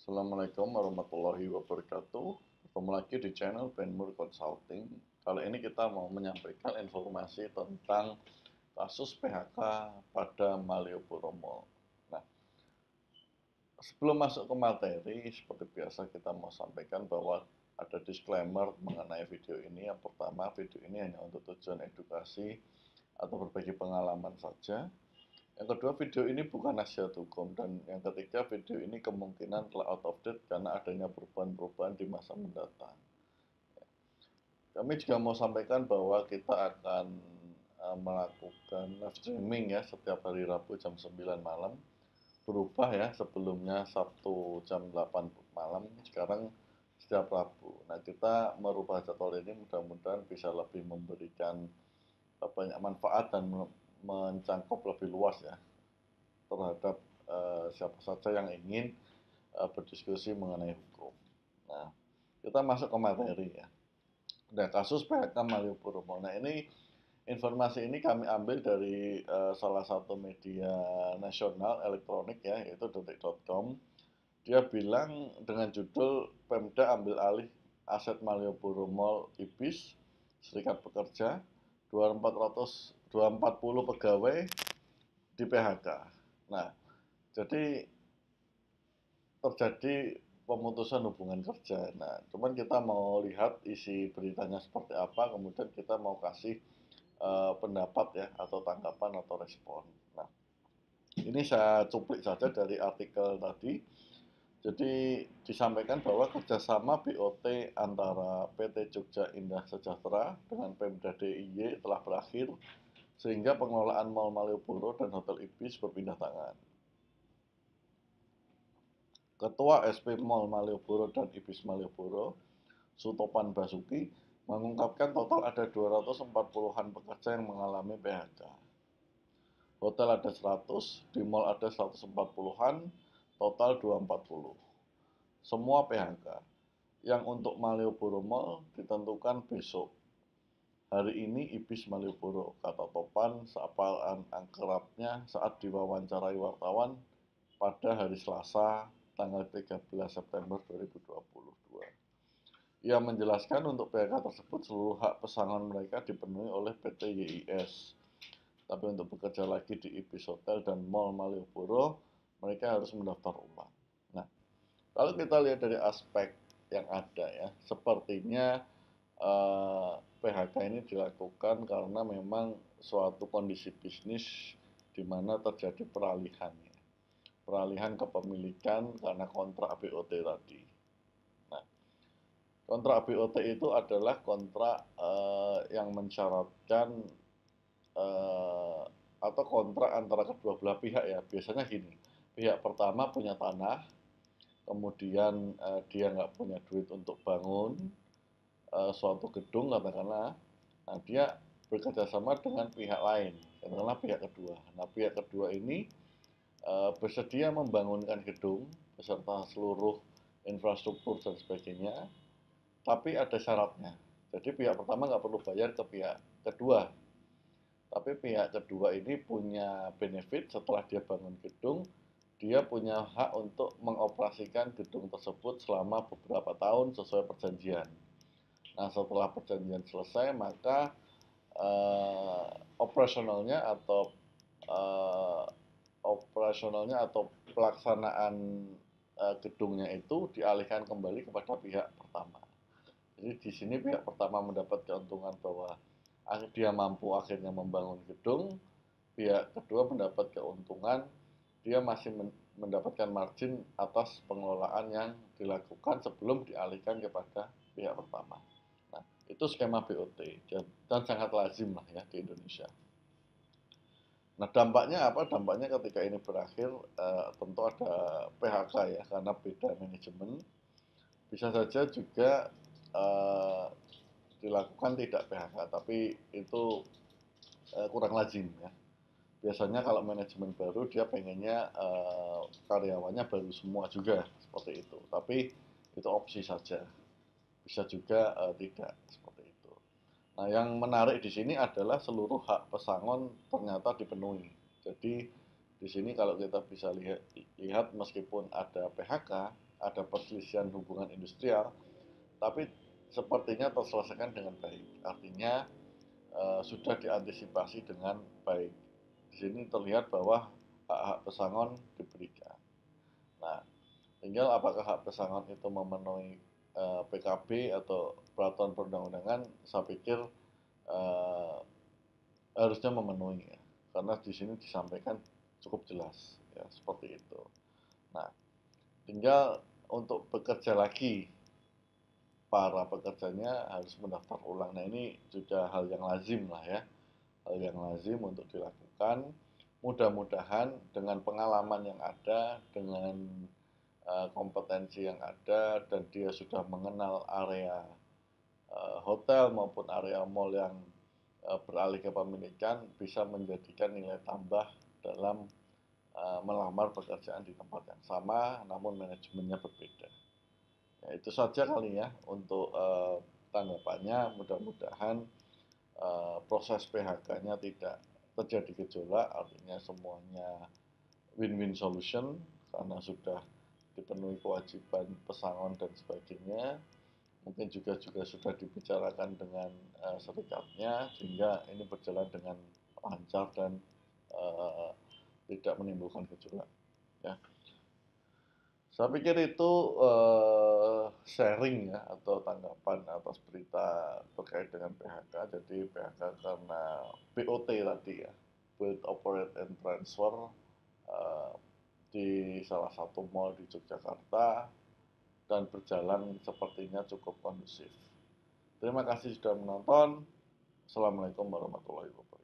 Assalamualaikum warahmatullahi wabarakatuh. Ketemu lagi di channel Benmur Consulting. Kali ini kita mau menyampaikan informasi tentang kasus PHK pada Malioboro Mall. Nah, sebelum masuk ke materi, seperti biasa kita mau sampaikan bahwa ada disclaimer mengenai video ini. Yang pertama, video ini hanya untuk tujuan edukasi atau berbagi pengalaman saja. Yang kedua, video ini bukan nasihat hukum. Dan yang ketiga, video ini kemungkinan telah out of date karena adanya perubahan-perubahan di masa mendatang. Kami juga mau sampaikan bahwa kita akan melakukan live streaming ya setiap hari Rabu jam 9 malam. Berubah ya, sebelumnya Sabtu jam 8 malam, sekarang setiap Rabu. Nah, kita merubah jadwal ini mudah-mudahan bisa lebih memberikan banyak manfaat dan mencangkup lebih luas ya terhadap siapa saja yang ingin berdiskusi mengenai hukum. Nah, kita masuk ke materi ya. Nah, kasus PHK Malioboro Mall. Nah, ini informasi ini kami ambil dari salah satu media nasional elektronik ya, yaitu detik.com. Dia bilang dengan judul Pemda ambil alih aset Malioboro Mall Ibis, Serikat Pekerja, 240 pegawai di PHK. Nah, jadi terjadi pemutusan hubungan kerja. Nah, cuman kita mau lihat isi beritanya seperti apa, kemudian kita mau kasih pendapat ya, atau tanggapan atau respon. Nah, ini saya cuplik saja dari artikel tadi. Jadi disampaikan bahwa kerjasama BOT antara PT Jogja Indah Sejahtera dengan Pemda DIY telah berakhir sehingga pengelolaan Mall Malioboro dan Hotel Ibis berpindah tangan. Ketua SP Mall Malioboro dan Ibis Malioboro, Sutopan Basuki, mengungkapkan total ada 240-an pekerja yang mengalami PHK. Hotel ada 100, di mall ada 140-an, total 240. Semua PHK. Yang untuk Malioboro Mall ditentukan besok. Hari ini Ibis Malioboro, kata Topan seapaan angkerapnya saat diwawancarai wartawan pada hari Selasa tanggal 13 September 2022. Ia menjelaskan untuk PHK tersebut seluruh hak pesangon mereka dipenuhi oleh PT YIS. Tapi untuk bekerja lagi di Ibis Hotel dan Mall Malioboro, mereka harus mendaftar ulang. Nah, kalau kita lihat dari aspek yang ada ya, sepertinya PHK ini dilakukan karena memang suatu kondisi bisnis di mana terjadi peralihan kepemilikan karena kontrak BOT tadi. Nah, kontrak BOT itu adalah kontrak yang mensyaratkan atau kontrak antara kedua belah pihak ya. Biasanya gini, pihak pertama punya tanah, kemudian dia nggak punya duit untuk bangun suatu gedung katakanlah, nah dia bekerjasama dengan pihak lain, katakanlah pihak kedua. Nah, pihak kedua ini bersedia membangunkan gedung beserta seluruh infrastruktur dan sebagainya, tapi ada syaratnya. Jadi pihak pertama nggak perlu bayar ke pihak kedua, tapi pihak kedua ini punya benefit setelah dia bangun gedung, dia punya hak untuk mengoperasikan gedung tersebut selama beberapa tahun sesuai perjanjian. Nah, setelah perjanjian selesai, maka operasionalnya atau pelaksanaan gedungnya itu dialihkan kembali kepada pihak pertama. Jadi di sini pihak pertama mendapat keuntungan bahwa dia mampu akhirnya membangun gedung, pihak kedua mendapat keuntungan dia masih mendapatkan margin atas pengelolaan yang dilakukan sebelum dialihkan kepada pihak pertama. Nah, itu skema BOT dan sangat lazim lah ya di Indonesia. Nah, dampaknya apa? Dampaknya ketika ini berakhir tentu ada PHK ya, karena beda manajemen. Bisa saja juga dilakukan tidak PHK, tapi itu kurang lazim ya. Biasanya kalau manajemen baru dia pengennya karyawannya baru semua juga seperti itu. Tapi itu opsi saja. Bisa juga tidak seperti itu. Nah, yang menarik di sini adalah seluruh hak pesangon ternyata dipenuhi. Jadi di sini kalau kita bisa lihat meskipun ada PHK, ada perselisihan hubungan industrial, tapi sepertinya terselesaikan dengan baik. Artinya sudah diantisipasi dengan baik. Di sini terlihat bahwa hak-hak pesangon diberikan. Nah, tinggal apakah hak pesangon itu memenuhi PKB atau peraturan perundang-undangan, saya pikir harusnya memenuhi ya. Karena di sini disampaikan cukup jelas ya, seperti itu. Nah, tinggal untuk bekerja lagi, para pekerjanya harus mendaftar ulang. Nah, ini juga hal yang lazim lah ya, hal yang lazim untuk dilakukan. Mudah-mudahan dengan pengalaman yang ada, dengan kompetensi yang ada, dan dia sudah mengenal area hotel maupun area mall yang beralih ke pemilikan, bisa menjadikan nilai tambah dalam melamar pekerjaan di tempat yang sama, namun manajemennya berbeda. Ya, itu saja kali ya untuk tanggapannya. Mudah-mudahan proses PHK-nya tidak terjadi gejolak, artinya semuanya win-win solution karena sudah dipenuhi kewajiban pesangon dan sebagainya. Mungkin juga sudah dibicarakan dengan serikatnya sehingga ini berjalan dengan lancar dan tidak menimbulkan gejolak. Ya. Saya pikir itu sharing ya atau tanggapan atas berita terkait dengan PHK. Jadi PHK karena BOT tadi ya, Build, Operate, and Transfer di salah satu mall di Yogyakarta dan berjalan sepertinya cukup kondusif. Terima kasih sudah menonton. Assalamualaikum warahmatullahi wabarakatuh.